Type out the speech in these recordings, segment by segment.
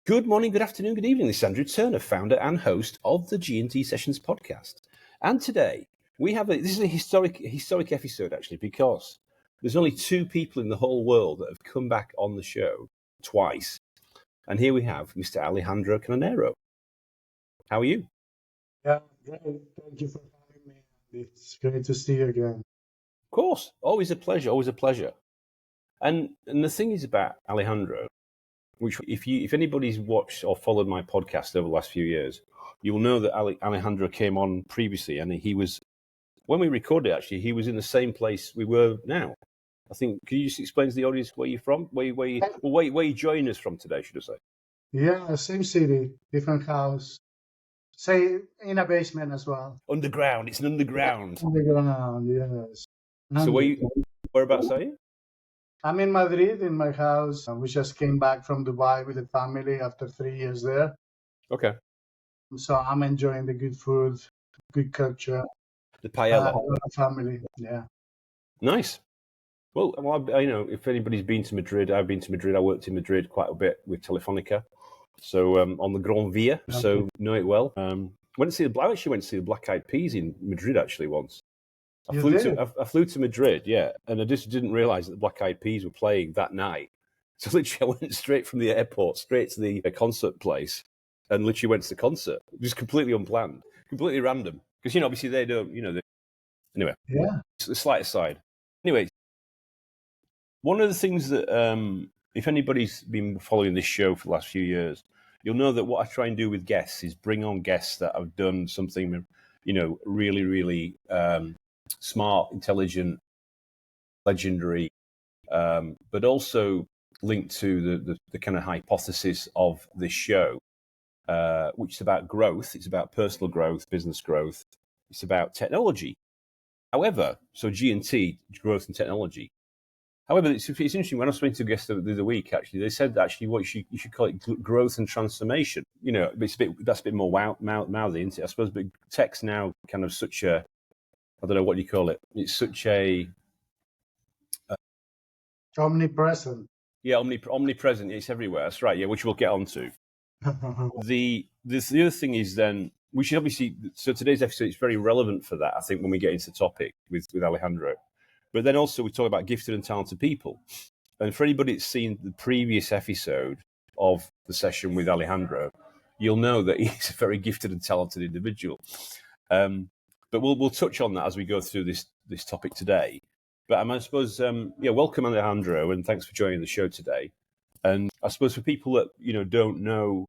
Good morning, good afternoon, good evening. This is Andrew Turner, founder and host of the G&T Sessions podcast. And today we have this is a historic episode actually, because there's only two people in the whole world that have come back on the show twice. And here we have Mr. Alejandro Canonero. How are you? Yeah, great. Thank you for having me. It's great to see you again. Of course, always a pleasure, always a pleasure. And the thing is about Alejandro, which if anybody's watched or followed my podcast over the last few years, you will know that Alejandro came on previously, and he was, when we recorded actually, he was in the same place we were now. I think, can you just explain to the audience where you're from? Where you joining us from today, should I say? Yeah, same city, different house. Say in a basement as well. Underground. It's an underground. Underground, yes. So whereabouts are you? I'm in Madrid in my house. We just came back from Dubai with the family after 3 years there. Okay. So I'm enjoying the good food, good culture. The paella. Family, yeah. Nice. Well, if anybody's been to Madrid, I've been to Madrid. I worked in Madrid quite a bit with Telefonica. So on the Gran Via, okay. So know it well. I actually went to see the Black Eyed Peas in Madrid actually once. I flew to Madrid, yeah, and I just didn't realise that the Black Eyed Peas were playing that night. So literally I went straight from the airport, straight to the concert place, and literally went to the concert. Just completely unplanned, completely random. Because, obviously they don't, anyway. Yeah. It's a slight aside. Anyway, one of the things that, if anybody's been following this show for the last few years, you'll know that what I try and do with guests is bring on guests that have done something, really, really smart, intelligent, legendary, but also linked to the kind of hypothesis of this show, which is about growth. It's about personal growth, business growth. It's about technology. However, so G&T, growth and technology. However, it's interesting. When I was speaking to a guest the other week, actually, they said that actually what you should call it growth and transformation. That's a bit more mouthy, isn't it? I suppose, but tech's now kind of such a, I don't know what you call it. It's such a omnipresent. Yeah, omnipresent. It's everywhere. That's right. Yeah, which we'll get onto. The other thing is then, we should obviously. So today's episode is very relevant for that. I think when we get into the topic with Alejandro, but then also we talk about gifted and talented people. And for anybody that's seen the previous episode of the session with Alejandro, you'll know that he's a very gifted and talented individual. But we'll touch on that as we go through this topic today. But I suppose, welcome Alejandro, and thanks for joining the show today. And I suppose for people that don't know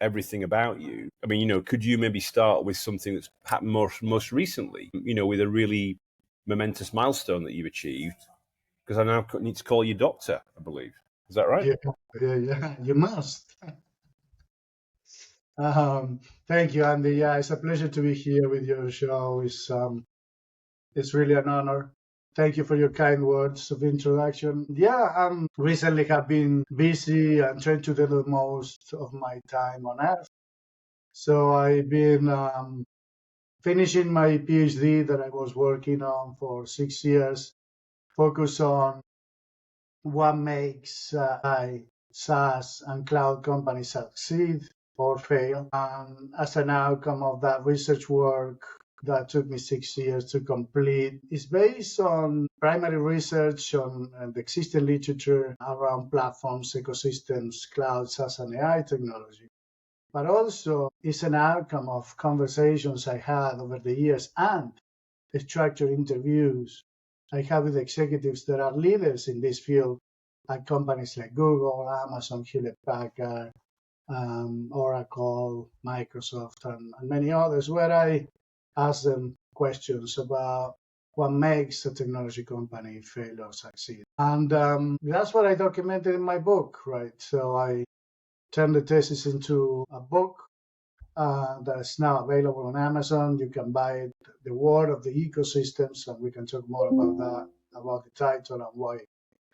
everything about you, I mean, could you maybe start with something that's happened most recently? With a really momentous milestone that you've achieved. Because I now need to call you doctor, I believe. Is that right? Yeah, you must. Thank you, Andy. Yeah, it's a pleasure to be here with your show. It's really an honor. Thank you for your kind words of introduction. Yeah, recently have been busy and trying to do the most of my time on Earth. So I've been finishing my PhD that I was working on for 6 years, focus on what makes SaaS and cloud companies succeed or fail. And as an outcome of that research work that took me 6 years to complete, is based on primary research on the existing literature around platforms, ecosystems, cloud, SaaS, and AI technology. But also it's an outcome of conversations I had over the years and structured interviews I have with executives that are leaders in this field at companies like Google, Amazon, Hewlett-Packard, Oracle, Microsoft, and many others, where I ask them questions about what makes a technology company fail or succeed. And that's what I documented in my book, right? So I turned the thesis into a book that's now available on Amazon. You can buy it, The War of the Ecosystems, and we can talk more about that, about the title and why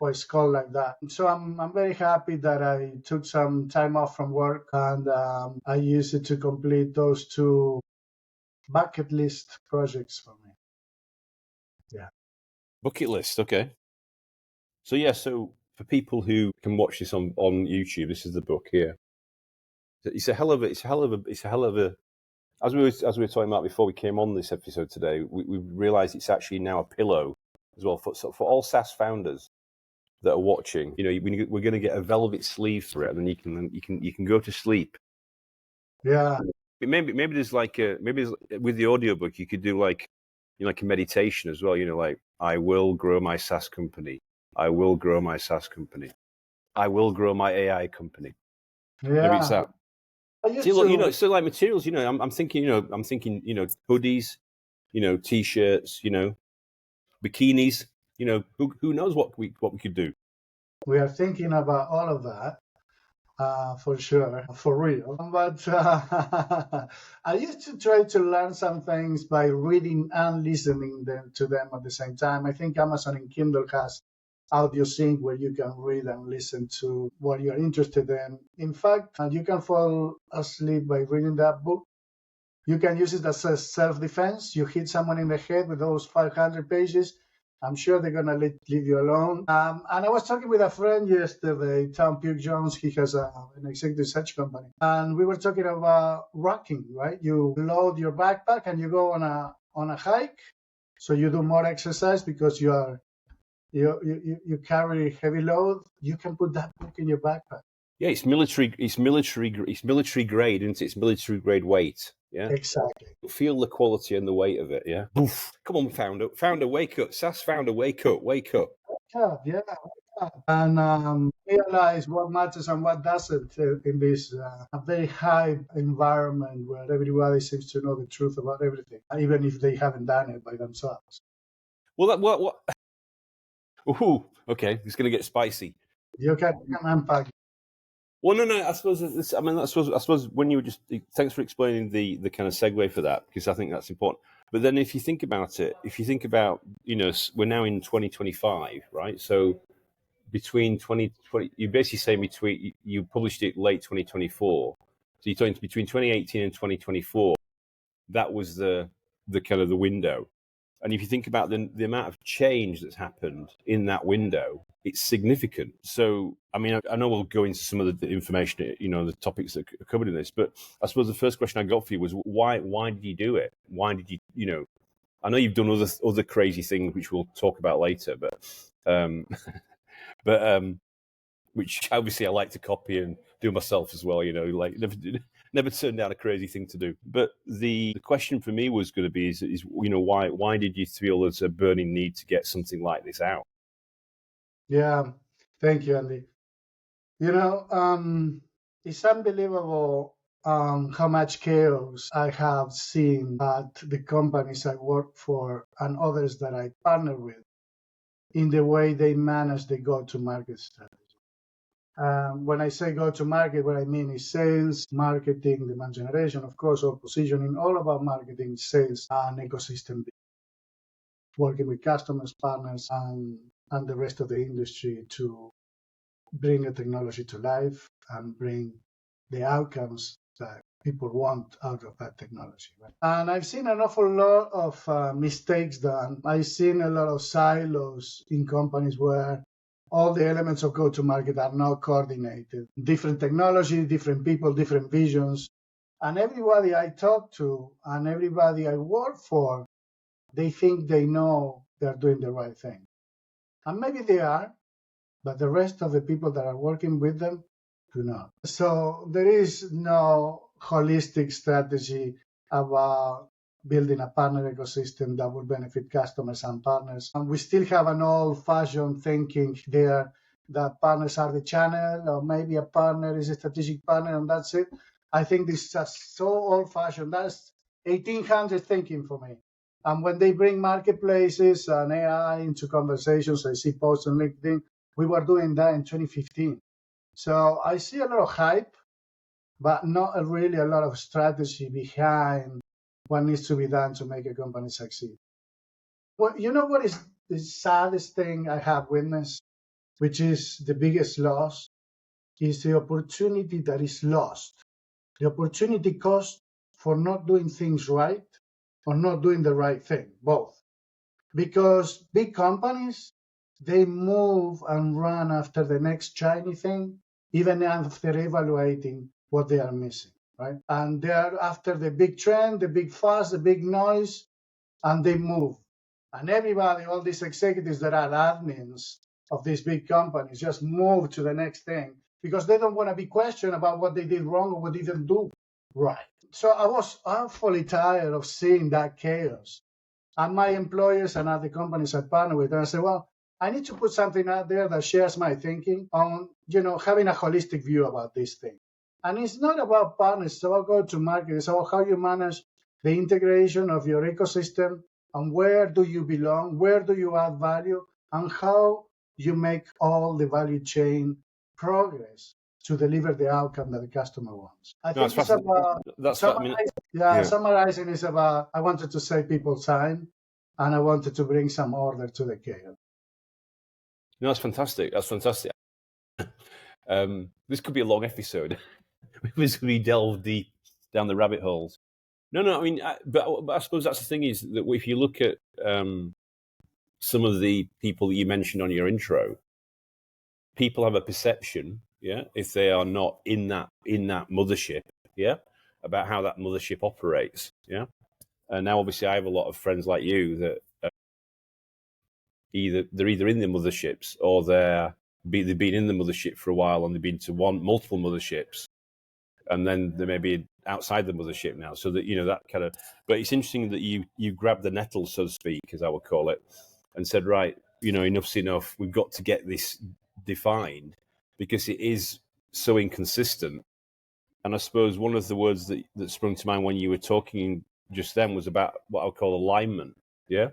it's called like that. So I'm very happy that I took some time off from work and I used it to complete those two bucket list projects for me. Yeah. Bucket list, okay. So so for people who can watch this on YouTube, this is the book here. It's a hell of a. As we were talking about before we came on this episode today, we realised it's actually now a pillow as well for all SaaS founders that are watching. You know, we're going to get a velvet sleeve for it, and then you can go to sleep. Yeah. Maybe there's with the audiobook you could do like a meditation as well. You know, like I will grow my SaaS company. I will grow my SaaS company. I will grow my AI company. Yeah. Maybe it's that. See, look, so like materials, I'm thinking, hoodies, t-shirts, bikinis, who knows what we could do. We are thinking about all of that, for sure, for real. But I used to try to learn some things by reading and listening to them at the same time. I think Amazon and Kindle has audio sync where you can read and listen to what you're interested in. In fact, you can fall asleep by reading that book. You can use it as a self-defense. You hit someone in the head with those 500 pages. I'm sure they're going to leave you alone. And I was talking with a friend yesterday, Tom Pugh-Jones. He has an executive search company. And we were talking about rocking, right? You load your backpack and you go on a hike. So you do more exercise because you carry heavy load. You can put that book in your backpack. Yeah, it's military grade, isn't it? It's military grade weight. Yeah, exactly. Feel the quality and the weight of it. Yeah. Oof. Come on, founder, wake up. SaaS founder, wake up. Yeah. And realize what matters and what doesn't in this very high environment where everybody seems to know the truth about everything, even if they haven't done it by themselves. Well, what? Ooh, okay, it's going to get spicy. You can unpack. Well, no. I suppose when you were just thanks for explaining the kind of segue for that, because I think that's important. But then if you think about it, we're now in 2025, right? So between 2020, you basically say you published it late 2024. So you're talking between 2018 and 2024. That was the kind of the window. And if you think about the amount of change that's happened in that window, it's significant. So, I mean, I know we'll go into some of the information, the topics that are covered in this, but I suppose the first question I got for you was why did you do it? Why did you, I know you've done other crazy things, which we'll talk about later, but which obviously I like to copy and do myself as well, like never turned down a crazy thing to do. But the question for me was going to be is why did you feel there's a burning need to get something like this out? Yeah, thank you, Andy. It's unbelievable how much chaos I have seen at the companies I work for and others that I partner with in the way they manage the go-to-market strategy. When I say go-to-market, what I mean is sales, marketing, demand generation, of course, or positioning, all about marketing, sales, and ecosystem, working with customers, partners, and the rest of the industry to bring a technology to life and bring the outcomes that people want out of that technology. Right? And I've seen an awful lot of mistakes done. I've seen a lot of silos in companies where all the elements of go-to-market are not coordinated. Different technology, different people, different visions. And everybody I talk to and everybody I work for, they think they know they're doing the right thing. And maybe they are, but the rest of the people that are working with them do not. So there is no holistic strategy about building a partner ecosystem that will benefit customers and partners. And we still have an old-fashioned thinking there that partners are the channel, or maybe a partner is a strategic partner, and that's it. I think this is just so old-fashioned. That's 1800 thinking for me. And when they bring marketplaces and AI into conversations, I see posts on LinkedIn, we were doing that in 2015. So I see a lot of hype, but not really a lot of strategy behind what needs to be done to make a company succeed. Well, you know what is the saddest thing I have witnessed, which is the biggest loss, is the opportunity that is lost. The opportunity cost for not doing things right or not doing the right thing, both. Because big companies, they move and run after the next shiny thing, even after evaluating what they are missing, right? And they are after the big trend, the big fuss, the big noise, and they move. And everybody, all these executives that are admins of these big companies, just move to the next thing because they don't want to be questioned about what they did wrong or what they didn't do right. So I was awfully tired of seeing that chaos. And my employers and other companies I partner with, and I said, well, I need to put something out there that shares my thinking on, having a holistic view about this thing. And it's not about partners, it's about go-to-market. It's about how you manage the integration of your ecosystem and where do you belong, where do you add value, and how you make all the value chain progress to deliver the outcome that the customer wants. I think it's about summarizing is about, I wanted to save people time and I wanted to bring some order to the chaos. No, that's fantastic. That's fantastic. This could be a long episode. We delve deep down the rabbit holes. No. I mean, but I suppose that's the thing is that if you look at some of the people that you mentioned on your intro, people have a perception, if they are not in that mothership, about how that mothership operates, And now, obviously, I have a lot of friends like you that they're either in the motherships or they've been in the mothership for a while and they've been to multiple motherships, and then they may be outside the mothership now. So that that kind of. But it's interesting that you grabbed the nettle, so to speak, as I would call it, and said, right, enough's enough. We've got to get this defined because it is so inconsistent. And I suppose one of the words that sprung to mind when you were talking just then was about what I would call alignment. Yeah.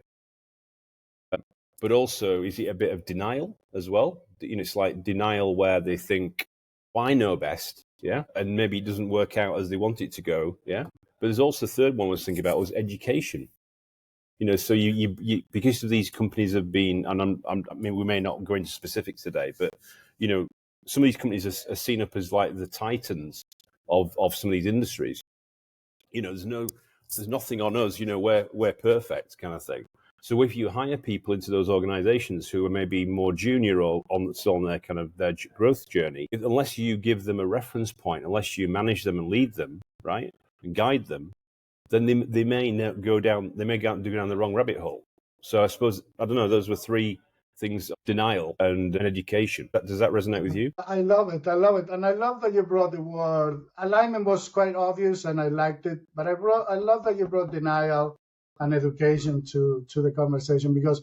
But also, is it a bit of denial as well? It's like denial where they think, well, I know best, and maybe it doesn't work out as they want it to go, But there's also the third one I was thinking about was education. So you because of these companies have been, and I mean, we may not go into specifics today, but some of these companies are seen up as like the titans of some of these industries. There's nothing on us. We're perfect kind of thing. So if you hire people into those organizations who are maybe more junior or on their kind of their growth journey, unless you give them a reference point, unless you manage them and lead them, right, and guide them, then they may go down the wrong rabbit hole. So I suppose, I don't know, those were three things: denial and education. Does that resonate with you? I love it. And I love that you brought the word. Alignment was quite obvious and I liked it, but I love that you brought denial and education to the conversation, because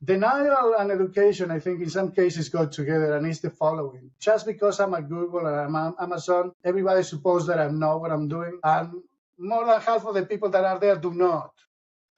denial and education, I think in some cases go together, and it's the following. Just because I'm at Google and I'm at Amazon, everybody supposes that I know what I'm doing, and more than half of the people that are there do not.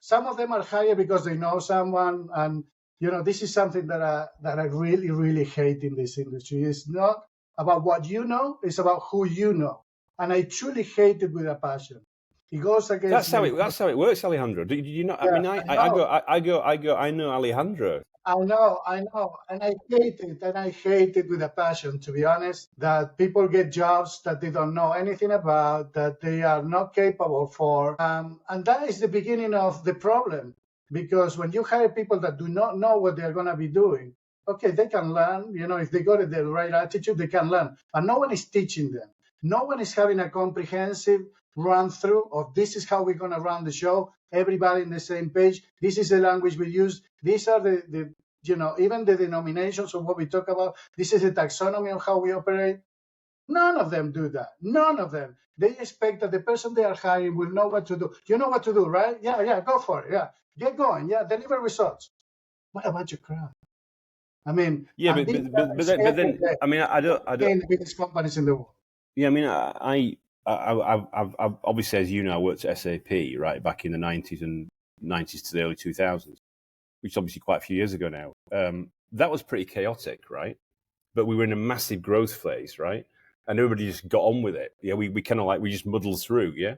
Some of them are hired because they know someone, and this is something that I really, really hate in this industry. It's not about what you know, it's about who you know. And I truly hate it with a passion. It goes against. That's how it works, Alejandro. Did you not? Yeah, I mean, I go. I know Alejandro. I know, and I hate it with a passion. To be honest, that people get jobs that they don't know anything about, that they are not capable for, and that is the beginning of the problem. Because when you hire people that do not know what they are going to be doing, okay, they can learn. If they got the right attitude, they can learn. But no one is teaching them. No one is having a comprehensive run through of this is how we're going to run the show. Everybody in the same page. This is the language we use. These are the even the denominations of what we talk about. This is the taxonomy of how we operate. None of them do that. None of them. They expect that the person they are hiring will know what to do. You know what to do, right? Yeah, go for it. Yeah, get going. Yeah, deliver results. What about your crowd? I mean, but then, I mean, I don't. The biggest companies in the world. Yeah, I mean, I've obviously, as you know, I worked at SAP right back in the 90s to the early 2000s, which is obviously quite a few years ago now. That was pretty chaotic, right? But we were in a massive growth phase, right? And everybody just got on with it. Yeah, we kind of we just muddled through, yeah.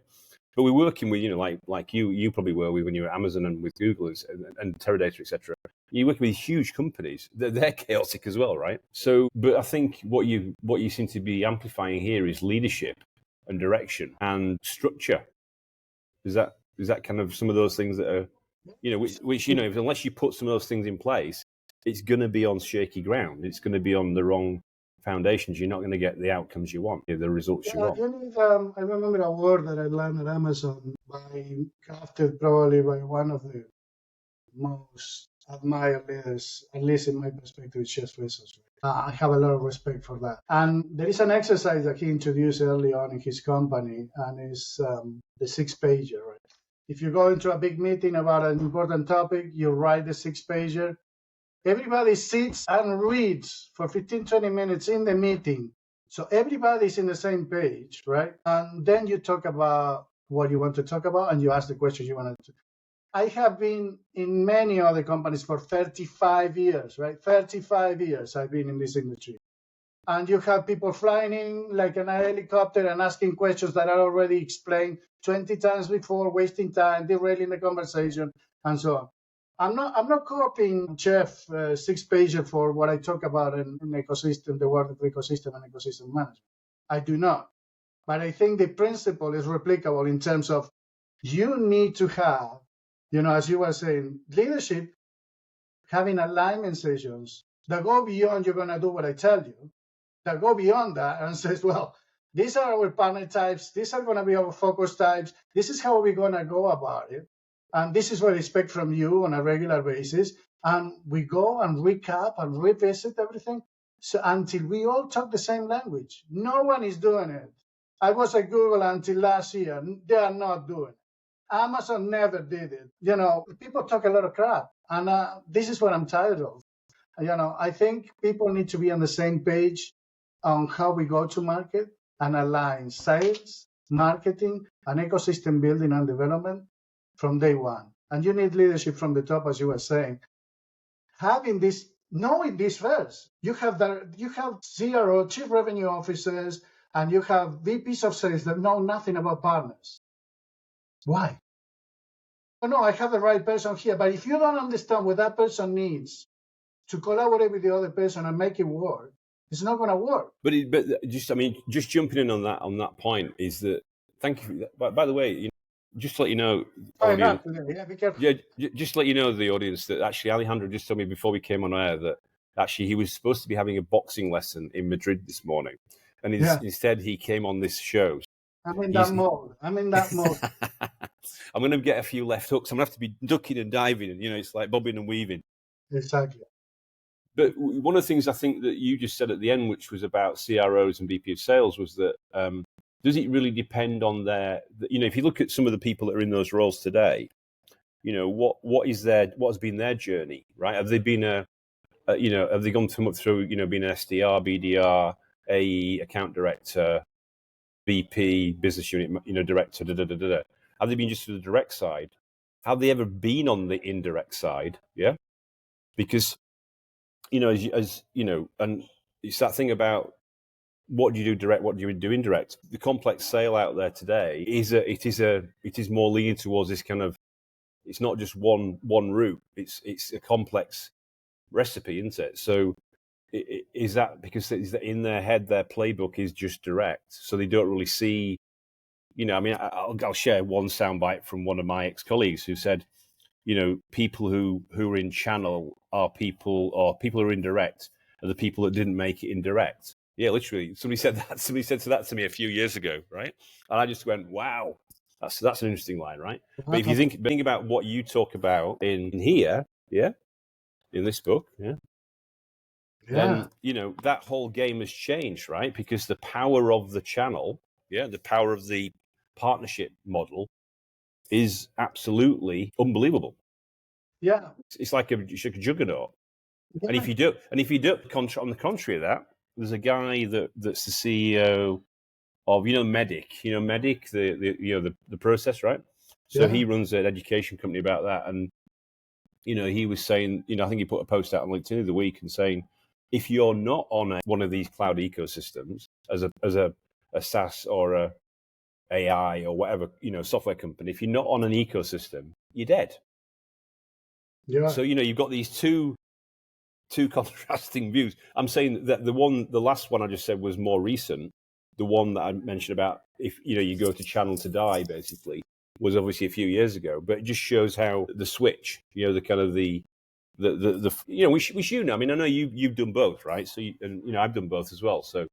But we're working with, like you probably were when you were at Amazon and with Google and Teradata, etc. You're working with huge companies. They're chaotic as well, right? So, but I think what you seem to be amplifying here is leadership and direction and structure. Is that kind of some of those things that are, which unless you put some of those things in place, it's going to be on shaky ground. It's going to be on the wrong foundations, you're not going to get the outcomes you want, the results you want. You need, I remember a word that I learned at Amazon, crafted probably by one of the most admired leaders, at least in my perspective, it's Jeff Bezos. I have a lot of respect for that. And there is an exercise that he introduced early on in his company, and it's the 6-pager, right? If you go into a big meeting about an important topic, you write the 6-pager. Everybody sits and reads for 15, 20 minutes in the meeting. So everybody's in the same page, right? And then you talk about what you want to talk about, and you ask the questions you want to. I have been in many other companies for 35 years, right? 35 years I've been in this industry. And you have people flying in like an helicopter and asking questions that are already explained 20 times before, wasting time, derailing the conversation, and so on. I'm not copying Jeff 6-pager for what I talk about in ecosystem, the word of ecosystem and ecosystem management. I do not. But I think the principle is replicable in terms of you need to have, as you were saying, leadership having alignment sessions that go beyond you're going to do what I tell you, that go beyond that and says, well, these are our partner types, these are going to be our focus types, this is how we're going to go about it, and this is what I expect from you on a regular basis, and we go and recap and revisit everything so until we all talk the same language. No one is doing it. I was at Google until last year. They are not doing it. Amazon never did it. People talk a lot of crap, and this is what I'm tired of. I think people need to be on the same page on how we go to market and align sales, marketing, and ecosystem building and development from day one. And you need leadership from the top, as you were saying. Having this, knowing this first, you have CRO, chief revenue officers, and you have VPs of sales that know nothing about partners. Why? Oh, no, I have the right person here, but if you don't understand what that person needs to collaborate with the other person and make it work, it's not going to work. But just jumping in on that point is that, thank you. By the way, just to let you know, audience, be careful. Yeah, just to let you know, the audience, that actually Alejandro just told me before we came on air that actually he was supposed to be having a boxing lesson in Madrid this morning, and instead he came on this show. I'm in that mode. I'm going to get a few left hooks. I'm going to have to be ducking and diving, and it's like bobbing and weaving. Exactly. But one of the things I think that you just said at the end, which was about CROs and VP of sales, was that does it really depend on if you look at some of the people that are in those roles today, what has been their journey, right? Have they been have they gone through being an SDR, BDR, AE, account director, VP, business unit, director, Have they been just to the direct side? Have they ever been on the indirect side? Yeah, because as and it's that thing about what do you do direct, what do you do indirect. The complex sale out there today it is more leaning towards this kind of, it's not just one route. It's a complex recipe, isn't it? So is that because in their head their playbook is just direct, so they don't really see. I'll share one soundbite from one of my ex-colleagues who said, people who are in channel are people, or people who are indirect are the people that didn't make it indirect. Yeah, literally. Somebody said that to me a few years ago, right? And I just went, wow, that's an interesting line, right? But if you think about what you talk about in here, yeah, in this book, yeah, then that whole game has changed, right? Because the power of the channel, the power of the partnership model is absolutely unbelievable. Yeah, it's like a juggernaut. Yeah. And if you do, on the contrary of that, there's a guy that's the CEO of Medic, Medic, the process, right? So he runs an education company about that, and he was saying, I think he put a post out on LinkedIn the other week and saying, if you're not on one of these cloud ecosystems as a SaaS or a AI or whatever, software company, if you're not on an ecosystem, you're dead. Yeah. So, you've got these two contrasting views. I'm saying that the last one I just said was more recent. The one that I mentioned about if, you go to channel to die, basically, was obviously a few years ago, but it just shows how the switch, the kind of the which you know. I mean, I know you've done both, right? So I've done both as well. So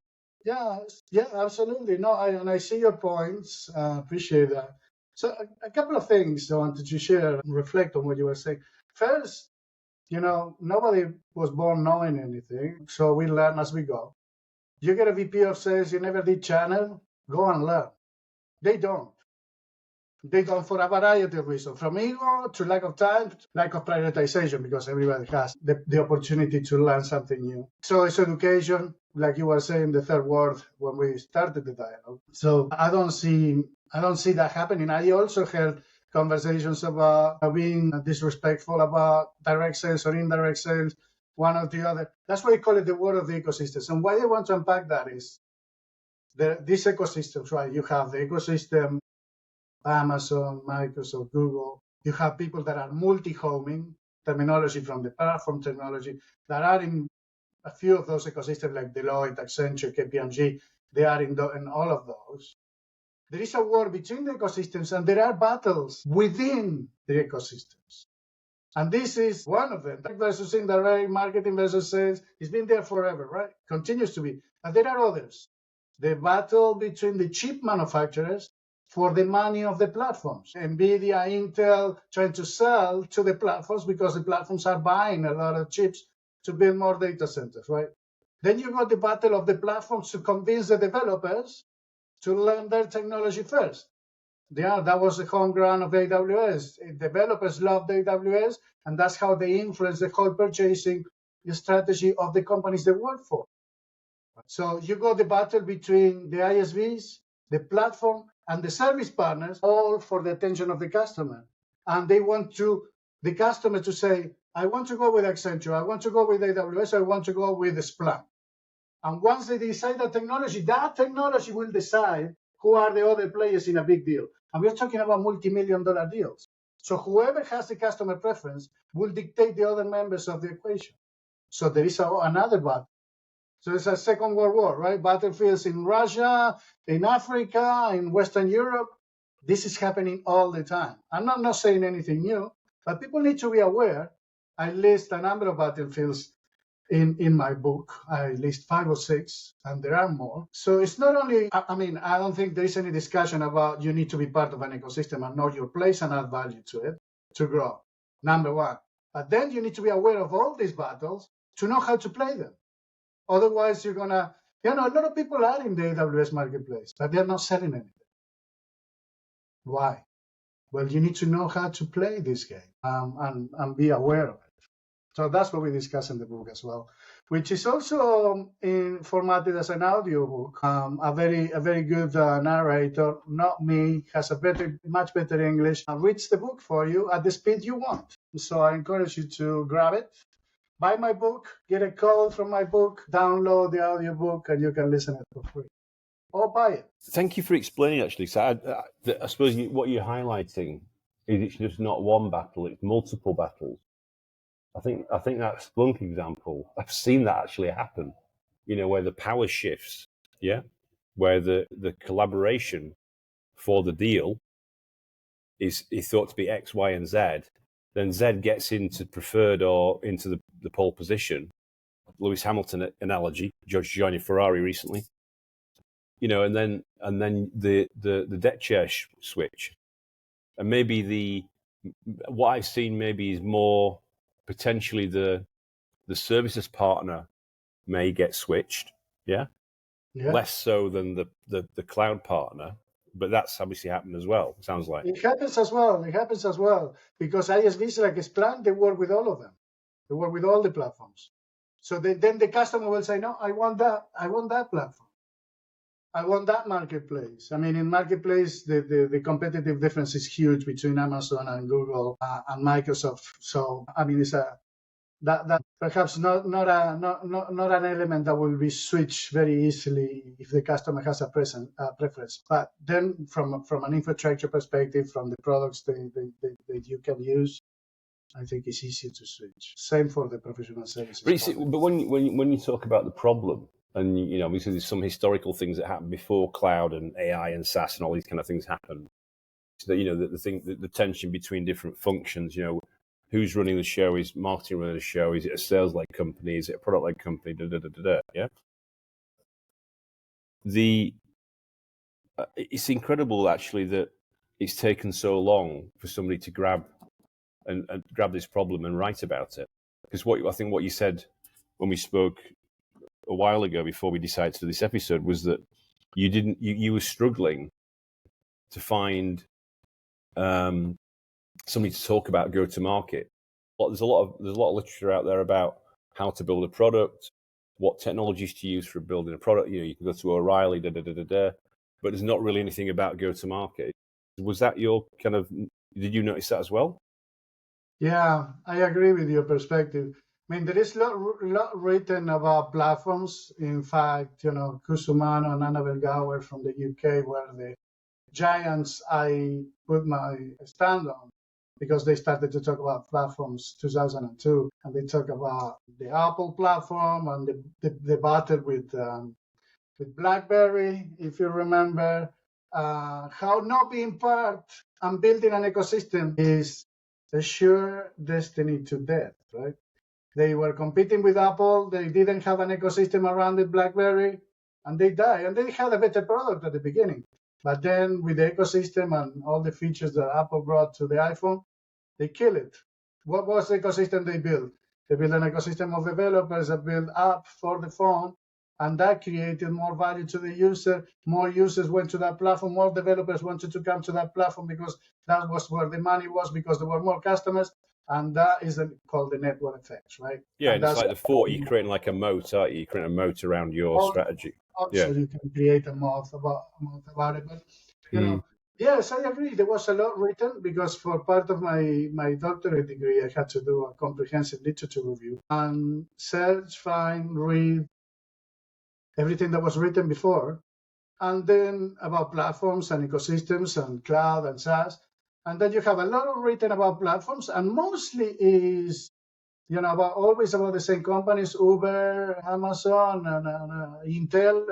yeah, absolutely. No, I see your points. Appreciate that. So a couple of things I wanted to share and reflect on what you were saying. First, nobody was born knowing anything, so we learn as we go. You get a VP of sales, you never did channel, go and learn. They don't. They don't for a variety of reasons, from ego to lack of time, lack of prioritization, because everybody has the opportunity to learn something new. So it's education, like you were saying, the third word when we started the dialogue. So I don't see that happening. I also heard conversations about being disrespectful about direct sales or indirect sales, one or the other. That's why I call it the word of the ecosystems. And why I want to unpack that is these ecosystems, right? You have the ecosystem, Amazon, Microsoft, Google. You have people that are multi-homing, terminology from the platform terminology, that are in a few of those ecosystems like Deloitte, Accenture, KPMG. They are in all of those. There is a war between the ecosystems, and there are battles within the ecosystems. And this is one of them. Direct versus indirect, marketing versus sales. It's been there forever, right? Continues to be. And there are others. The battle between the chip manufacturers for the money of the platforms. NVIDIA, Intel trying to sell to the platforms because the platforms are buying a lot of chips to build more data centers, right? Then you got the battle of the platforms to convince the developers to learn their technology first. Yeah, that was the home ground of AWS. Developers loved AWS, and that's how they influence the whole purchasing strategy of the companies they work for. So you got the battle between the ISVs, the platform, and the service partners, all for the attention of the customer. And they want the customer to say, I want to go with Accenture, I want to go with AWS, I want to go with Splunk. And once they decide that technology will decide who are the other players in a big deal. And we're talking about multi-million-dollar deals. So whoever has the customer preference will dictate the other members of the equation. So there is another battle. So it's a Second World War, right? Battlefields in Russia, in Africa, in Western Europe. This is happening all the time. I'm not saying anything new, but people need to be aware. I list a number of battlefields in my book. I list 5 or 6, and there are more. So it's not only, I don't think there is any discussion about you need to be part of an ecosystem and know your place and add value to it to grow, number one. But then you need to be aware of all these battles to know how to play them. Otherwise, you're going to, a lot of people are in the AWS marketplace, but they're not selling anything. Why? Well, you need to know how to play this game and be aware of it. So that's what we discuss in the book as well, which is also formatted as an audio book. A very good narrator, not me, has much better English, and reads the book for you at the speed you want. So I encourage you to grab it. Buy my book, get a code from my book, download the audiobook, and you can listen to it for free. Or buy it. Thank you for explaining, actually. So I suppose what you're highlighting is it's just not one battle, it's multiple battles. I think that Splunk example, I've seen that actually happen, where the power shifts, where the collaboration for the deal is thought to be X, Y, and Z. Then Z gets into preferred or into the pole position. Lewis Hamilton analogy, George joining Ferrari recently. And then the deck chair switch, and maybe what I've seen maybe is more potentially the services partner may get switched, less so than the cloud partner. But that's obviously happened as well, sounds like. It happens as well, because ISVs like Splunk, they work with all of them. They work with all the platforms. So then the customer will say, no, I want that platform. I want that marketplace. In marketplace, the competitive difference is huge between Amazon and Google and Microsoft. So, it's that perhaps not an element that will be switched very easily if the customer has a preference. But then from an infrastructure perspective, from the products that you can use, I think it's easier to switch. Same for the professional services. But when you talk about the problem, and obviously there's some historical things that happened before cloud and AI and SaaS and all these kind of things happened. So that the tension between different functions, who's running the show? Is marketing running the show? Is it a sales-led company? Is it a product-led company? Yeah. It's incredible actually that it's taken so long for somebody to grab this problem and write about it. Because I think what you said when we spoke a while ago before we decided to do this episode was that you were struggling to find somebody to talk about go to market. There's a lot of literature out there about how to build a product, what technologies to use for building a product. You can go to O'Reilly, but there's not really anything about go to market. Was that your did you notice that as well? Yeah, I agree with your perspective. I mean, there is a lot written about platforms. In fact, Kusumano and Annabel Gower from the UK were the giants I put my stand on, because they started to talk about platforms 2002, and they talk about the Apple platform and the battle with BlackBerry, if you remember, how not being part and building an ecosystem is a sure destiny to death, right? They were competing with Apple. They didn't have an ecosystem around the BlackBerry, and they died. And they had a better product at the beginning. But then with the ecosystem and all the features that Apple brought to the iPhone, they killed it. What was the ecosystem they built? They built an ecosystem of developers that built apps for the phone, and that created more value to the user. More users went to that platform. More developers wanted to come to that platform because that was where the money was, because there were more customers. And that is called the network effects, right? Yeah, and it's like the fort. You're creating like a moat, aren't you? You're creating a moat around your strategy. Also, you can create a moat about it. But, yes, I agree. There was a lot written because for part of my doctorate degree, I had to do a comprehensive literature review and search, find, read everything that was written before. And then about platforms and ecosystems and cloud and SaaS. And then you have a lot of written about platforms, and mostly is, always about the same companies, Uber, Amazon, and Intel,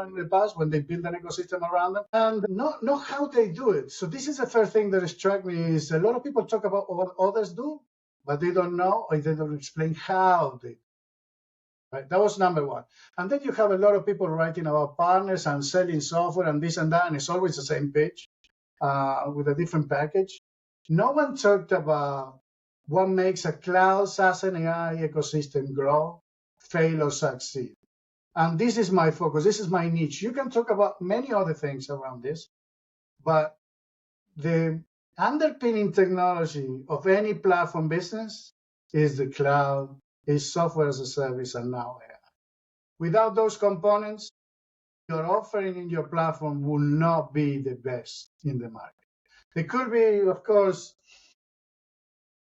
in the past when they build an ecosystem around them, and not how they do it. So this is the first thing that struck me is a lot of people talk about what others do, but they don't know or they don't explain how they do. Right? That was number one. And then you have a lot of people writing about partners and selling software and this and that, and it's always the same page. With a different package. No one talked about what makes a cloud, SaaS, and AI ecosystem grow, fail, or succeed. And this is my focus. This is my niche. You can talk about many other things around this, but the underpinning technology of any platform business is the cloud, is software as a service, and now AI. Without those components, your offering in your platform will not be the best in the market. There could be, of course,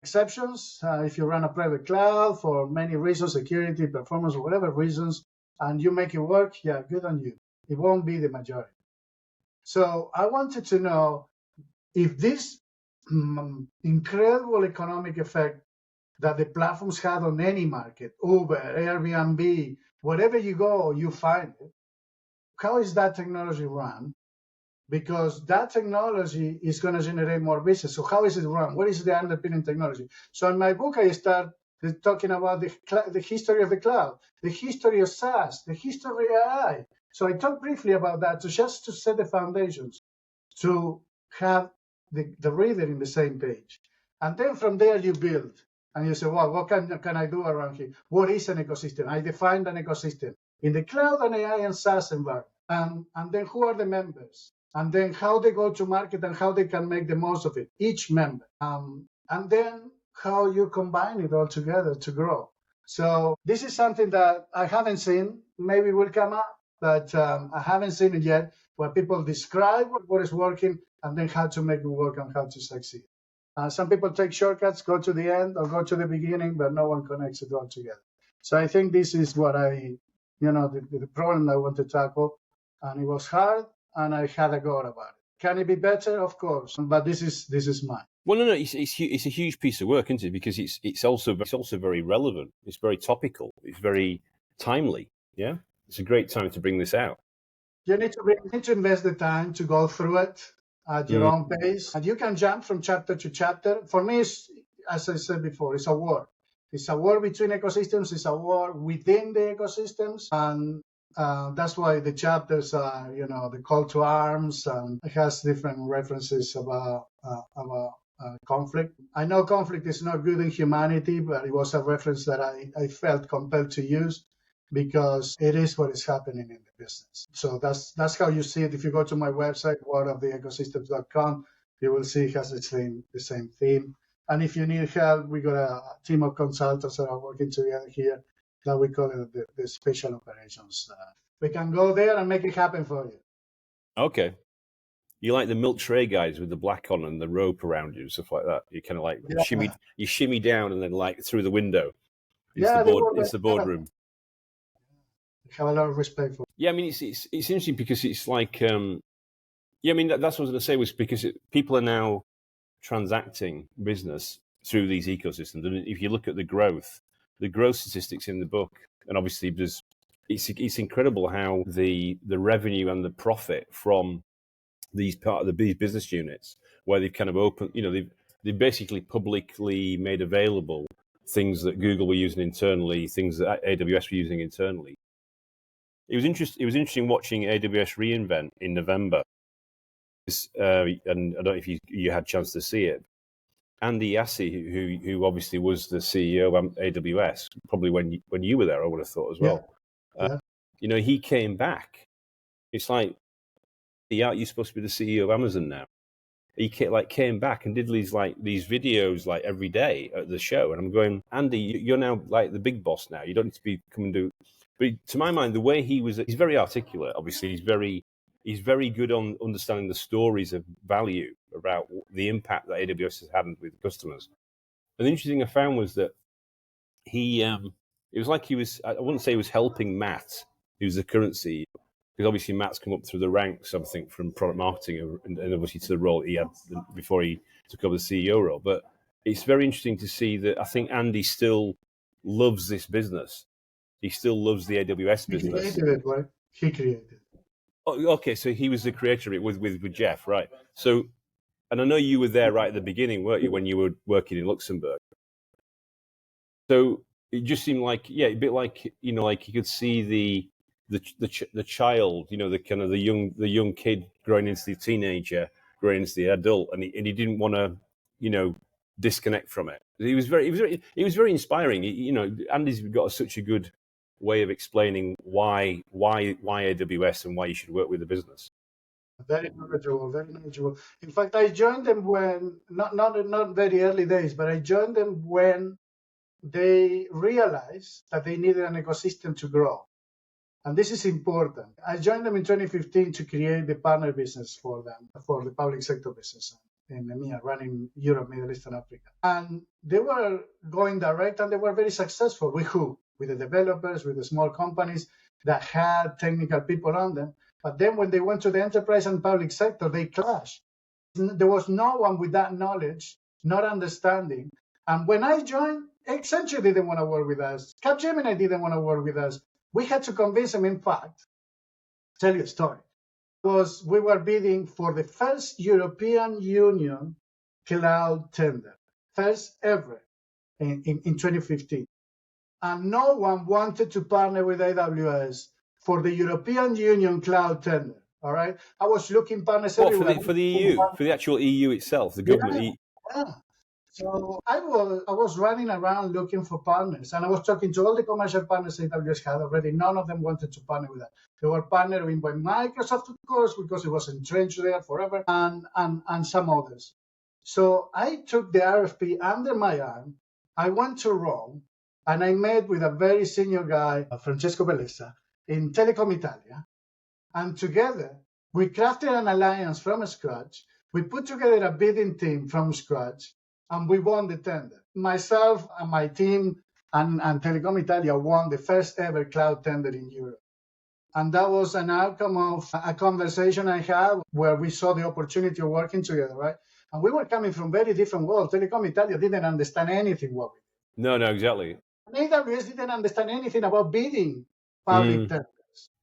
exceptions. If you run a private cloud for many reasons, security, performance, or whatever reasons, and you make it work, yeah, good on you. It won't be the majority. So I wanted to know if this incredible economic effect that the platforms had on any market, Uber, Airbnb, wherever you go, you find it. How is that technology run? Because that technology is going to generate more business. So how is it run? What is the underpinning technology? So in my book, I start talking about the history of the cloud, the history of SaaS, the history of AI. So I talk briefly about that just to set the foundations, to have the reader in the same page. And then from there you build. And you say, well, what can I do around here? What is an ecosystem? I defined an ecosystem in the cloud and AI and SaaS environment. And then who are the members? And then how they go to market and how they can make the most of it, each member. And then how you combine it all together to grow. So this is something that I haven't seen. Maybe it will come up, but I haven't seen it yet, where people describe what is working and then how to make it work and how to succeed. Some people take shortcuts, go to the end or go to the beginning, but no one connects it all together. So I think this is what the problem I want to tackle. And it was hard, and I had a go about it. Can it be better? Of course, but this is mine. Well, no, it's a huge piece of work, isn't it? Because it's also very relevant. It's very topical. It's very timely. Yeah, it's a great time to bring this out. You need to invest the time to go through it at your own pace, and you can jump from chapter to chapter. For me, as I said before, it's a war. It's a war between ecosystems. It's a war within the ecosystems, and that's why the chapters are, the call to arms, and it has different references about conflict. I know conflict is not good in humanity, but it was a reference that I felt compelled to use because it is what is happening in the business. So that's how you see it. If you go to my website, waroftheecosystems.com, you will see it has the same theme. And if you need help, we got a team of consultants that are working together here that we call it the special operations. We can go there and make it happen for you. Okay. You like the milk tray guys with the black on and the rope around you, stuff like that. You kind of like shimmy down and then like through the window. It's the boardroom. I have a lot of respect for. Yeah, I mean it's interesting because it's like yeah, I mean that's what I was going to say was because people are now transacting business through these ecosystems, and if you look at the growth statistics in the book, and obviously it's incredible how the revenue and the profit from these business units where they've kind of opened, they've basically publicly made available things that Google were using internally, things that AWS were using internally. It was interesting watching AWS reInvent in November. And I don't know if you had a chance to see it. Andy Jassy, who obviously was the CEO of AWS, probably when you were there, I would have thought as well. Yeah. He came back. It's like, you're supposed to be the CEO of Amazon now. He came back and did these videos like every day at the show, and I'm going, Andy, you're now like the big boss now. You don't need to be come and do. But to my mind, the way he's very articulate. Obviously, he's very good on understanding the stories of value about the impact that AWS has had with customers. And the interesting thing I found was that it was like he was, I wouldn't say he was helping Matt, who's the current CEO, because obviously Matt's come up through the ranks, I think, from product marketing and obviously to the role he had before he took over the CEO role. But it's very interesting to see that I think Andy still loves this business. He still loves the AWS business. He created it, right? He created it. Oh, okay, so he was the creator of it with Jeff, right? So, and I know you were there right at the beginning, weren't you, when you were working in Luxembourg? So it just seemed like, a bit like, like you could see the child, the kind of the young kid growing into the teenager, growing into the adult, and he didn't want to, disconnect from it. He was very inspiring. Andy's got such a good way of explaining why AWS and why you should work with the business. Very knowledgeable, very knowledgeable. In fact, I joined them when not very early days, but I joined them when they realized that they needed an ecosystem to grow. And this is important. I joined them in 2015 to create the partner business for them, for the public sector business in EMEA, running Europe, Middle East, and Africa. And they were going direct, and they were very successful. With who? With the developers, with the small companies that had technical people on them. But then when they went to the enterprise and public sector, they clashed. There was no one with that knowledge, not understanding. And when I joined, Accenture didn't want to work with us. Capgemini didn't want to work with us. We had to convince them, in fact, tell you a story. We were bidding for the first European Union cloud tender, first ever in 2015. And no one wanted to partner with AWS for the European Union cloud tender. All right, I was looking partners everywhere. For the EU, for the actual EU itself, the government. Yeah. So I was running around looking for partners, and I was talking to all the commercial partners AWS had already. None of them wanted to partner with us. They were partnering with Microsoft, of course, because it was entrenched there forever, and some others. So I took the RFP under my arm. I went to Rome, and I met with a very senior guy, Francesco Bellessa, in Telecom Italia. And together, we crafted an alliance from scratch. We put together a bidding team from scratch, and we won the tender. Myself and my team and Telecom Italia won the first ever cloud tender in Europe. And that was an outcome of a conversation I had where we saw the opportunity of working together, right? And we were coming from very different worlds. Telecom Italia didn't understand anything what we did. No, exactly. And AWS didn't understand anything about bidding public tenders.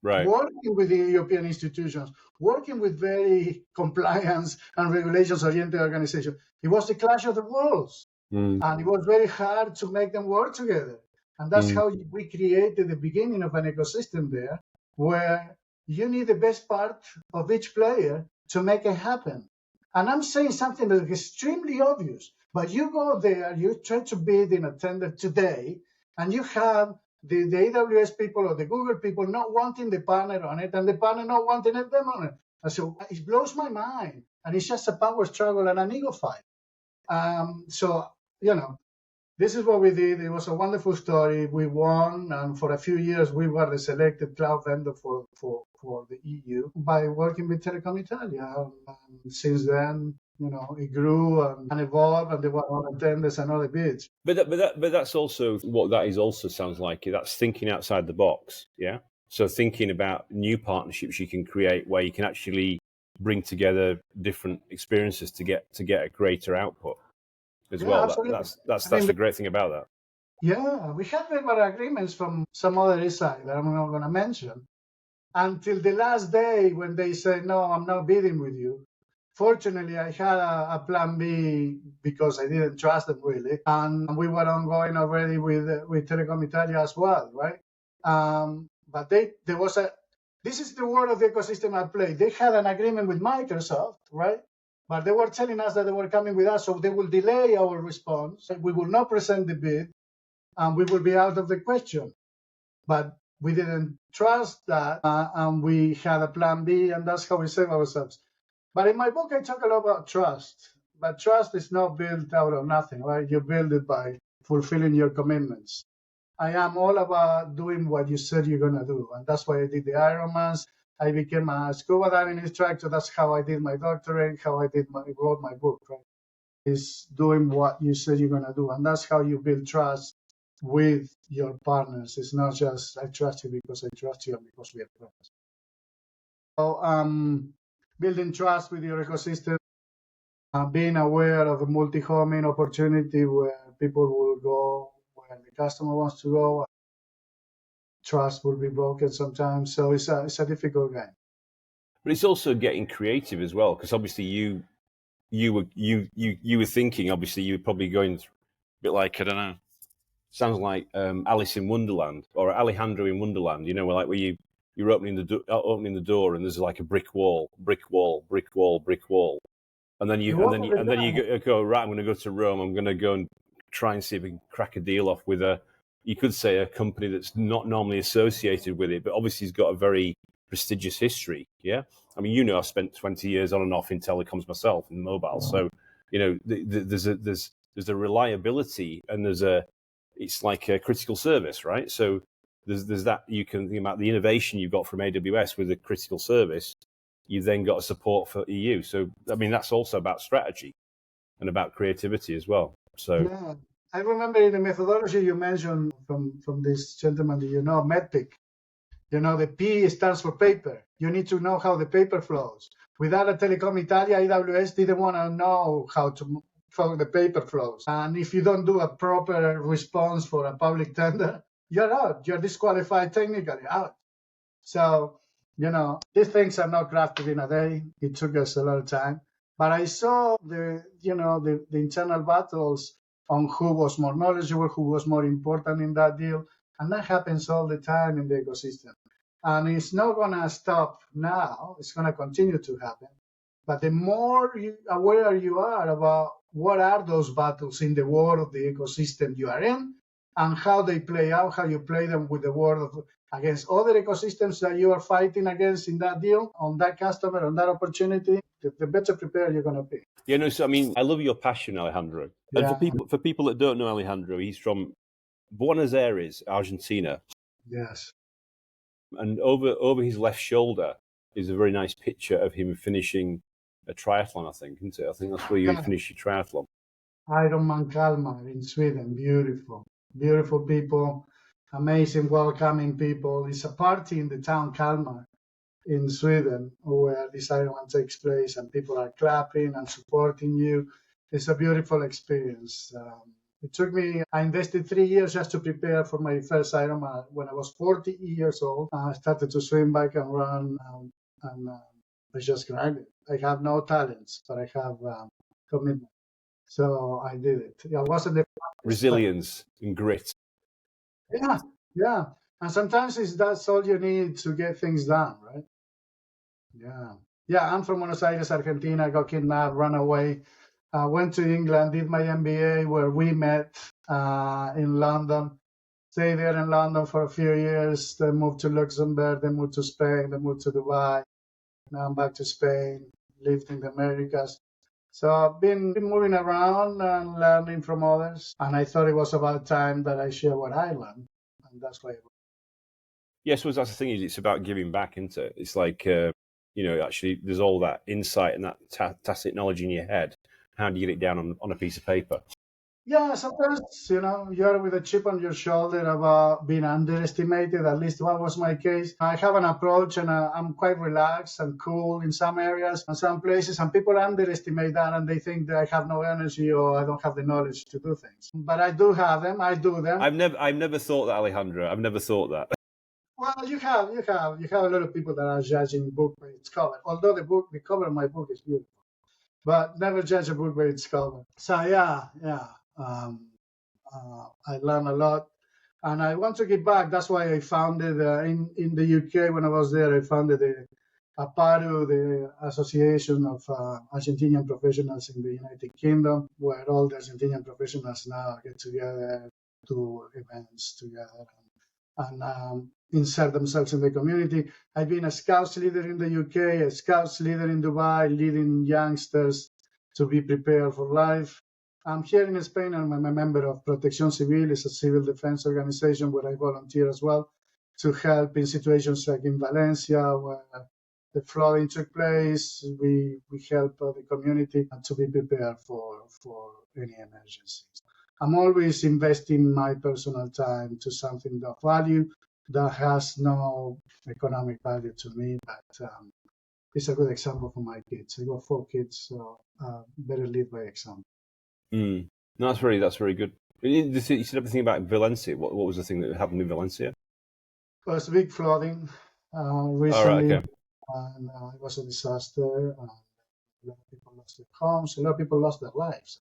Right. Working with the European institutions, working with very compliance and regulations-oriented organizations. It was the clash of the worlds. And it was very hard to make them work together. And that's how we created the beginning of an ecosystem there, where you need the best part of each player to make it happen. And I'm saying something that is extremely obvious, but you go there, you try to bid in a tender today, and you have the AWS people or the Google people not wanting the partner on it, and the partner not wanting them on it. And so it blows my mind. And it's just a power struggle and an ego fight. So, this is what we did. It was a wonderful story. We won, and for a few years, we were the selected cloud vendor for the EU by working with Telecom Italia. And since then, it grew and evolved, and there were other tenders and other bids. But that's also what that is. Also sounds like that's thinking outside the box. Yeah. So thinking about new partnerships you can create where you can actually bring together different experiences to get a greater output as well. Absolutely. That's the great thing about that. Yeah, we had verbal agreements from some other side that I'm not going to mention until the last day when they said, no, I'm not bidding with you. Fortunately, I had a plan B because I didn't trust them really. And we were ongoing already with Telecom Italia as well, right? But this is the world of the ecosystem at play. They had an agreement with Microsoft, right? But they were telling us that they were coming with us, so they will delay our response. We will not present the bid, and we will be out of the question. But we didn't trust that, and we had a plan B, and that's how we save ourselves. But in my book, I talk a lot about trust. But trust is not built out of nothing, right? You build it by fulfilling your commitments. I am all about doing what you said you're going to do. And that's why I did the Ironmans. I became a scuba diving instructor. That's how I did my doctorate, how I wrote my book, right? Is doing what you said you're going to do. And that's how you build trust with your partners. It's not just, I trust you because I trust you and because we are friends. So building trust with your ecosystem, being aware of a multi-homing opportunity where people will go where the customer wants to go. Trust will be broken sometimes, so it's a difficult game. But it's also getting creative as well, because obviously you were thinking. Obviously, you were probably going a bit like, I don't know. Sounds like Alice in Wonderland or Alejandro in Wonderland. Where you're opening the door and there's like a brick wall, and then you go right. I'm going to go to Rome. I'm going to go and try and see if we can crack a deal off with you could say a company that's not normally associated with it, but obviously has got a very prestigious history. Yeah, I mean, I've spent 20 years on and off in telecoms myself in mobile, so there's a reliability and it's like a critical service, right? So there's that. You can think about the innovation you've got from AWS with a critical service. You've then got support for EU. So I mean, that's also about strategy and about creativity as well. So. Yeah. I remember in the methodology you mentioned from this gentleman, MEDPIC. The P stands for paper. You need to know how the paper flows. Without a Telecom Italia, AWS didn't want to know how the paper flows. And if you don't do a proper response for a public tender, you're out. You're disqualified technically, out. So, these things are not crafted in a day. It took us a lot of time. But I saw the internal battles on who was more knowledgeable, who was more important in that deal. And that happens all the time in the ecosystem. And it's not going to stop now. It's going to continue to happen. But the more aware you are about what are those battles in the world of the ecosystem you are in and how they play out, how you play them with the world against other ecosystems that you are fighting against in that deal, on that customer, on that opportunity, the better prepared you're going to be. So I mean, I love your passion, Alejandro. Yeah. And for people that don't know Alejandro, he's from Buenos Aires, Argentina. Yes. And over his left shoulder is a very nice picture of him finishing a triathlon, I think, isn't it? I think that's where you finished your triathlon. Ironman Kalmar in Sweden. Beautiful. Beautiful people. Amazing, welcoming people. It's a party in the town Kalmar in Sweden where this Ironman takes place and people are clapping and supporting you. It's a beautiful experience. It took me, I invested 3 years just to prepare for my first Ironman. When I was 40 years old, I started to swim back and run, and I just grinded. I have no talents, but I have commitment. So I did it. I wasn't the Resilience and grit. yeah, yeah. And sometimes that's all you need to get things done, right? Yeah. Yeah, I'm from Buenos Aires, Argentina. Got kidnapped, ran away. Went to England, did my MBA where we met in London. Stayed there in London for a few years. Then moved to Luxembourg. Then moved to Spain. Then moved to Dubai. Now I'm back to Spain. Lived in the Americas. So I've been moving around and learning from others. And I thought it was about time that I share what I learned. And that's why. Yes, well, that's the thing. Is it's about giving back, isn't it? It's like actually, there's all that insight and that tacit knowledge in your head. How do you get it down on a piece of paper? Yeah, sometimes, you're with a chip on your shoulder about being underestimated. At least that was my case. I have an approach and I'm quite relaxed and cool in some areas and some places, and people underestimate that and they think that I have no energy or I don't have the knowledge to do things. But I do have them. I do them. I've never thought that, Alejandro. I've never thought that. Well, you have a lot of people that are judging book by its cover. Although the cover of my book is beautiful, but never judge a book by its cover. So yeah. I learned a lot, and I want to give back. That's why I founded in the UK when I was there. I founded APARU, the Association of Argentinian Professionals in the United Kingdom, where all the Argentinian professionals now get together, do events together, and insert themselves in the community. I've been a Scouts leader in the UK, a Scouts leader in Dubai, leading youngsters to be prepared for life. I'm here in Spain. I'm a member of Protección Civil. It's a civil defense organization where I volunteer as well to help in situations like in Valencia, where the flooding took place. We help the community to be prepared for any emergencies. I'm always investing my personal time to something of value that has no economic value to me, but it's a good example for my kids. I got 4 kids, so better lead by example. No, that's very good. You said everything about Valencia. What was the thing that happened in Valencia? Well, it's a big flooding recently, okay. And it was a disaster. A lot of people lost their homes. A lot of people lost their lives,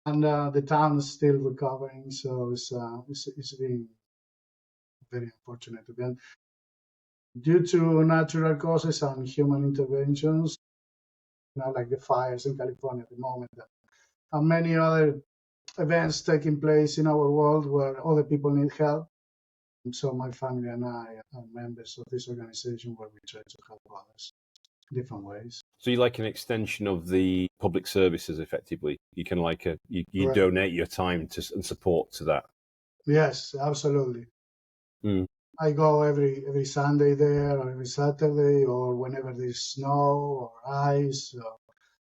and the town is still recovering. So it's been very unfortunate event due to natural causes and human interventions. Like the fires in California at the moment, and many other events taking place in our world where other people need help. So my family and I are members of this organization where we try to help others in different ways. So you're like an extension of the public services, effectively. You can you Right. donate your time and support to that. Yes, absolutely. Mm. I go every Sunday there, or every Saturday, or whenever there's snow or ice.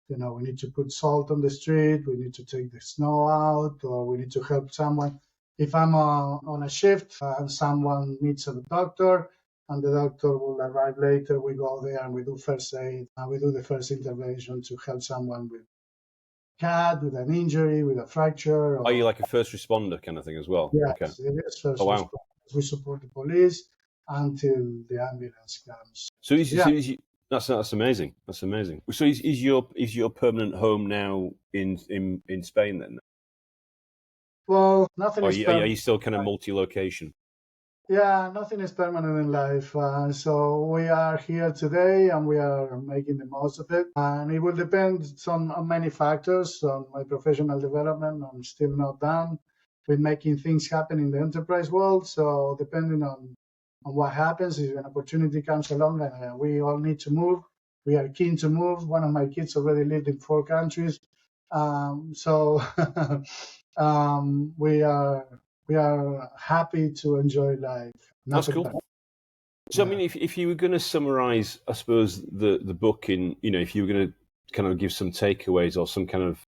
We need to put salt on the street. We need to take the snow out, or we need to help someone. If I'm on a shift and someone needs a doctor, and the doctor will arrive later, we go there and we do first aid, and we do the first intervention to help someone with cat, with an injury, with a fracture. Are you like a first responder kind of thing as well? Yes, Okay. it is first wow. responders. We support the police until the ambulance comes. So that's amazing. That's amazing. So is your permanent home now in Spain then? Well, nothing is permanent. Are you still kind of multi-location? Yeah, nothing is permanent in life. So we are here today and we are making the most of it. And it will depend on many factors. On my professional development, I'm still not done with making things happen in the enterprise world. So depending on what happens, if an opportunity comes along and we all need to move, we are keen to move. One of my kids already lived in 4 countries. So we are happy to enjoy life. That's cool. So, I mean, if you were going to summarize, I suppose, the book in, if you were going to kind of give some takeaways or some kind of,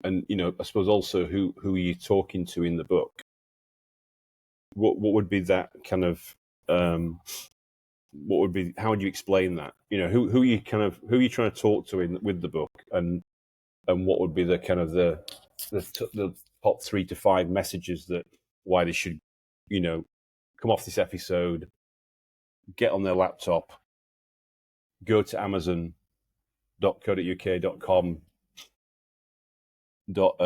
and, I suppose also who are you talking to in the book? What would be that kind of, how would you explain that? Who are you trying to talk to with the book, and what would be the kind of the top 3 to 5 messages why they should, come off this episode, get on their laptop, go to amazon.co.uk.com, dot I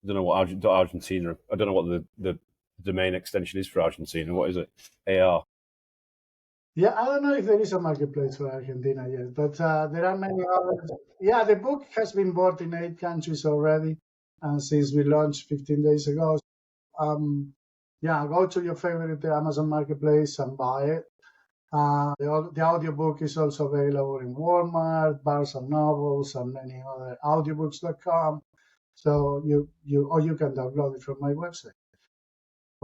don't know what Argentina. I don't know what the domain extension is for Argentina. What is it? AR. Yeah, I don't know if there is a marketplace for Argentina yet, but there are many others. Yeah, the book has been bought in 8 countries already, and since we launched 15 days ago. Yeah, go to your favorite Amazon marketplace and buy it. The audiobook is also available in Walmart, Barnes and Nobles, and many other audiobooks.com. So you can download it from my website,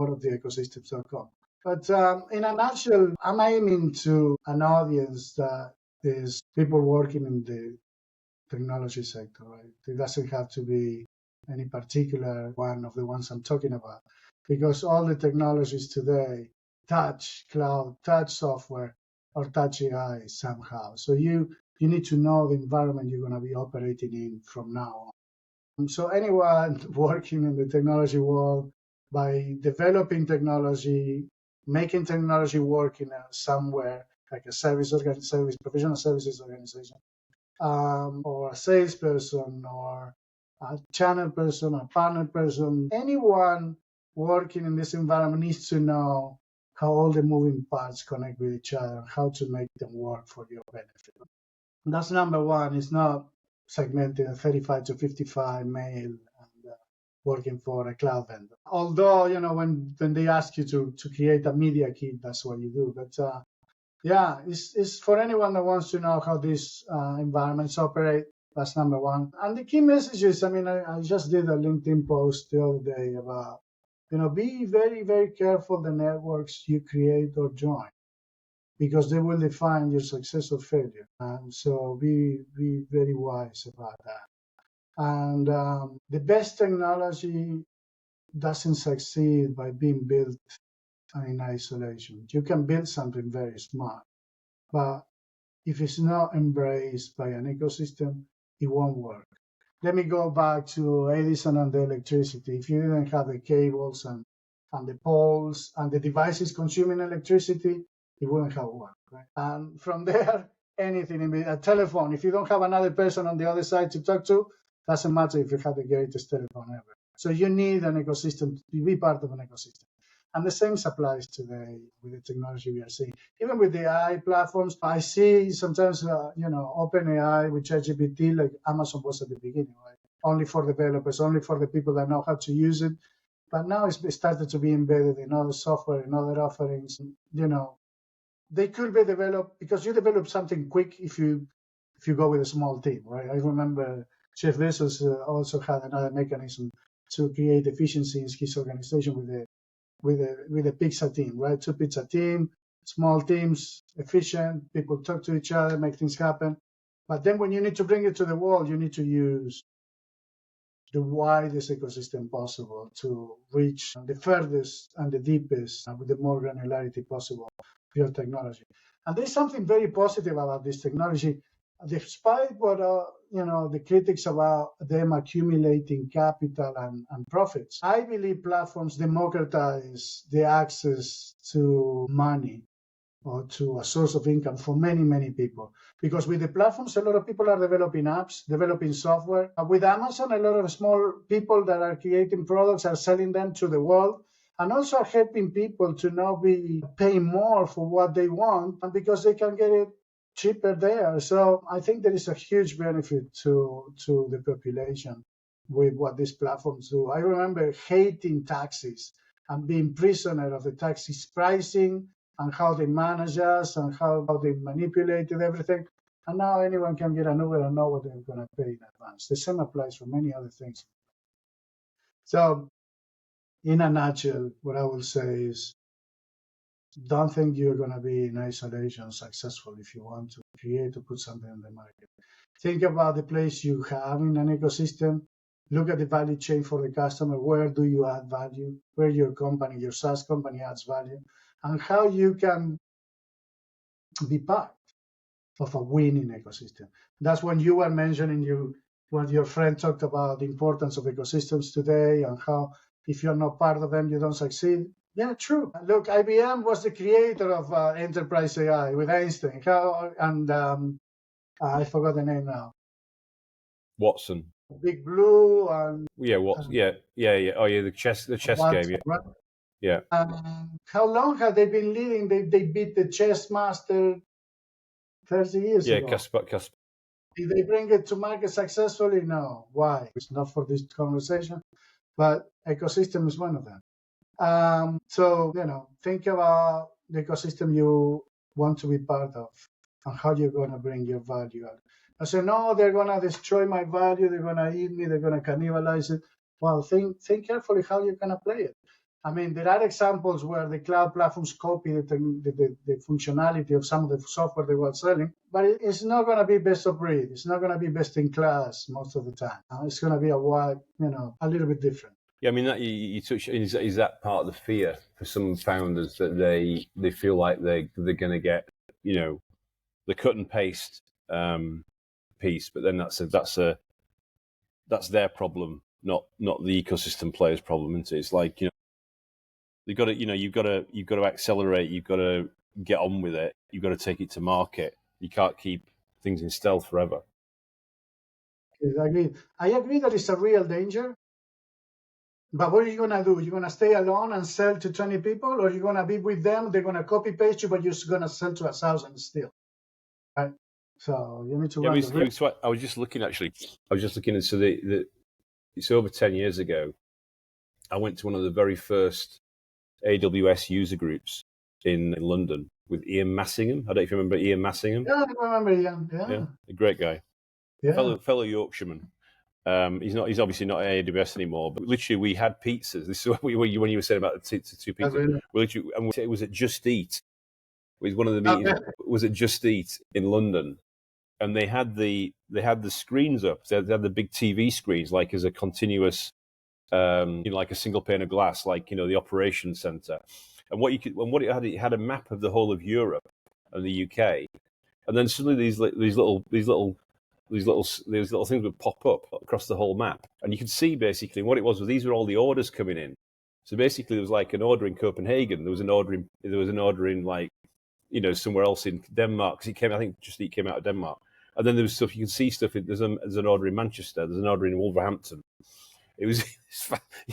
worldoftheecosystems.com. But in a nutshell, I'm aiming to an audience that is people working in the technology sector, right? It doesn't have to be any particular one of the ones I'm talking about, because all the technologies today touch cloud, touch software, or touch AI somehow. So you need to know the environment you're going to be operating in from now on. So anyone working in the technology world, by developing technology, making technology work in somewhere like a professional services organization, or a salesperson, or a channel person, a partner person, anyone working in this environment needs to know how all the moving parts connect with each other and how to make them work for your benefit. That's number one. It's not segmented at 35 to 55 male and working for a cloud vendor. Although, when they ask you to create a media kit, that's what you do. But yeah, it's for anyone that wants to know how these environments operate. That's number one. And the key messages, I just did a LinkedIn post the other day about, be very, very careful the networks you create or join, because they will define your success or failure. And so be very wise about that. And the best technology doesn't succeed by being built in isolation. You can build something very smart, but if it's not embraced by an ecosystem, it won't work. Let me go back to Edison and the electricity. If you didn't have the cables and the poles and the devices consuming electricity, it wouldn't have worked, right? And from there, anything, a telephone, if you don't have another person on the other side to talk to, doesn't matter if you have the greatest telephone ever. So you need an ecosystem to be part of an ecosystem. And the same applies today with the technology we are seeing. Even with the AI platforms, I see sometimes, OpenAI with ChatGPT, like Amazon was at the beginning, right? Only for developers, only for the people that know how to use it. But now it's started to be embedded in other software, in other offerings. They could be developed, because you develop something quick if you go with a small team, right? I remember Jeff Bezos also had another mechanism to create efficiency in his organization with a pizza team, right? 2 pizza team, small teams, efficient, people talk to each other, make things happen. But then when you need to bring it to the world, you need to use the widest ecosystem possible to reach the furthest and the deepest with the more granularity possible of your technology. And there's something very positive about this technology, despite what the critics about them accumulating capital and profits. I believe platforms democratize the access to money or to a source of income for many, many people. Because with the platforms, a lot of people are developing apps, developing software. With Amazon, a lot of small people that are creating products are selling them to the world, and also are helping people to now be paying more for what they want, and because they can get it cheaper there. So I think there is a huge benefit to the population with what these platforms do. I remember hating taxis and being prisoner of the taxis pricing and how they manage us and how they manipulated everything. And now anyone can get an Uber and know what they're going to pay in advance. The same applies for many other things. So in a nutshell, what I will say is, don't think you're going to be in isolation successful if you want to create or put something in the market. Think about the place you have in an ecosystem. Look at the value chain for the customer. Where do you add value? Where your company, your SaaS company adds value, and how you can be part of a winning ecosystem. That's when you were mentioning when your friend talked about the importance of ecosystems today and how if you're not part of them, you don't succeed. Yeah, true. Look, IBM was the creator of enterprise AI with Einstein. I forgot the name now. Watson. Big Blue and Yeah, what? Yeah. Oh, yeah, the chess game. Yeah, right? yeah. How long have they been leading? They beat the chess master 30 years Yeah, ago. Kasparov. Did they bring it to market successfully? No. Why? It's not for this conversation, but ecosystem is one of them. So, think about the ecosystem you want to be part of and how you're going to bring your value out. I say, no, they're going to destroy my value. They're going to eat me. They're going to cannibalize it. Well, think carefully how you're going to play it. I mean, there are examples where the cloud platforms copy the functionality of some of the software they were selling, but it's not going to be best of breed. It's not going to be best in class most of the time. It's going to be a little bit different. Yeah, I mean, that you touch is that part of the fear for some founders that they feel like they're going to get the cut and paste piece, but then that's their problem, not the ecosystem player's problem. Isn't it? It's like you've got to accelerate. You've got to get on with it. You've got to take it to market. You can't keep things in stealth forever. I agree that it's a real danger. But what are you going to do? You're going to stay alone and sell to 20 people, or you're going to be with them? They're going to copy paste you, but you're going to sell to 1,000 still, right? So you need to run the risk. I was just looking into it's over 10 years ago. I went to one of the very first AWS user groups in London with Ian Massingham. I don't know if you remember Ian Massingham. Yeah, I remember Ian. Yeah, a great guy. Yeah, fellow Yorkshireman. He's obviously not at AWS anymore, but literally we had pizzas. This is what when you were saying about the two pizzas. Really. It was at Just Eat. It was one of the meetings. It was at Just Eat in London, and they had the screens up. They had the big TV screens, like as a continuous, like a single pane of glass, like the operations center. And it had a map of the whole of Europe and the UK, and then suddenly these little things would pop up across the whole map, and you could see basically what it was these were all the orders coming in. So basically, there was like an order in Copenhagen. There was an order in like somewhere else in Denmark, because I think Just Eat came out of Denmark. And then there was stuff you can see stuff. There's an order in Manchester. There's an order in Wolverhampton. It was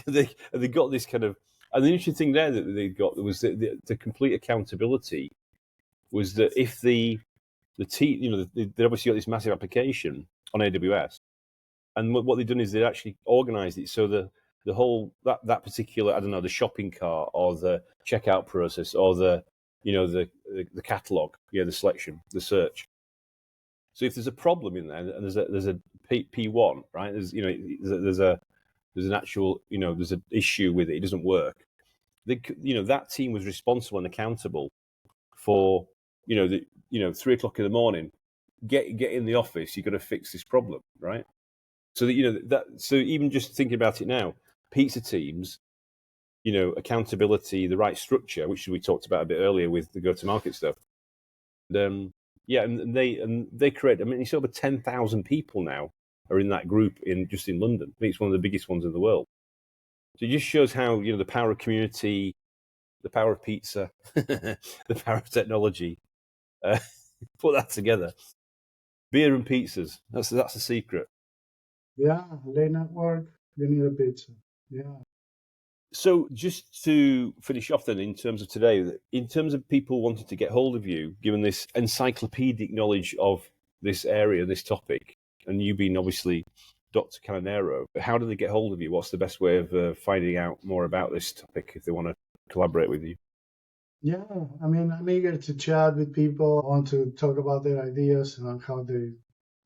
they got this kind of, and the interesting thing there that they got was the complete accountability was that if the team, they obviously got this massive application on AWS, and what they've done is they actually organized it so the whole that particular, I don't know, the shopping cart or the checkout process or the catalog, the selection, the search. So if there's a problem in there and there's a P1, right? There's an actual, there's an issue with it. It doesn't work. That team was responsible and accountable for 3:00 in the morning. Get in the office. You've got to fix this problem, right? So that so even just thinking about it now, pizza teams, accountability, the right structure, which we talked about a bit earlier with the go-to-market stuff. And they create. I mean, it's over 10,000 people now are in that group in London. I think it's one of the biggest ones in the world. So it just shows how the power of community, the power of pizza, the power of technology. Put that together. Beer and pizzas. That's the secret. Yeah, late night work. You need a pizza. Yeah. So just to finish off then, in terms of today, in terms of people wanting to get hold of you, given this encyclopedic knowledge of this area, this topic, and you being obviously Dr. Canonero, how do they get hold of you? What's the best way of finding out more about this topic if they want to collaborate with you? Yeah, I mean, I'm eager to chat with people. I want to talk about their ideas and how they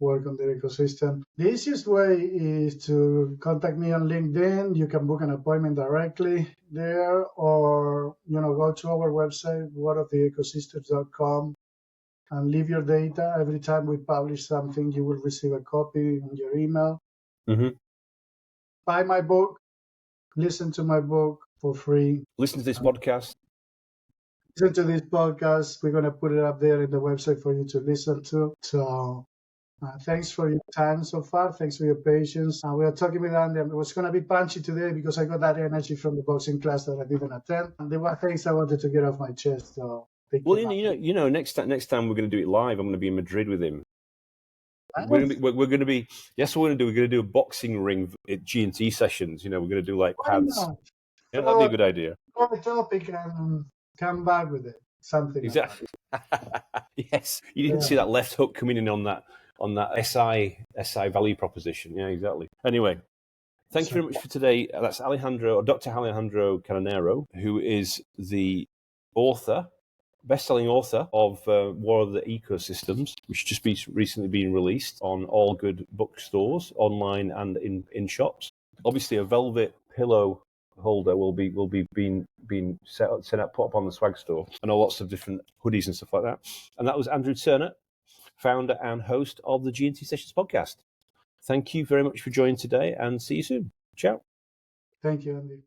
work on their ecosystem. The easiest way is to contact me on LinkedIn. You can book an appointment directly there, or go to our website, worldoftheecosystems.com, and leave your data. Every time we publish something, you will receive a copy on your email. Mm-hmm. Buy my book, listen to my book for free. Listen to this podcast. Listen to this podcast. We're going to put it up there in the website for you to listen to. So thanks for your time so far. Thanks for your patience. We are talking with Andy. It was going to be punchy today because I got that energy from the boxing class that I didn't attend. And there were things I wanted to get off my chest. So well, next time we're going to do it live. I'm going to be in Madrid with him. we're going to be. Yes, we're going to do a boxing ring at G&T Sessions. We're going to do like pads. Yeah, that'd be a good idea. Throw a topic and come back with it. Something exactly. Yes, you didn't see that left hook coming in on that SI value proposition. Yeah, exactly. Anyway, thank you very much for today. That's Dr. Alejandro Canonero, who is the best-selling author of War of the Ecosystems, which just recently been released on all good bookstores, online and in shops. Obviously, a velvet pillow holder will be being put up on the swag store, and lots of different hoodies and stuff like that. And that was Andrew Turner, founder and host of the G&T Sessions podcast. Thank you very much for joining today, and see you soon. Ciao. Thank you, Andy.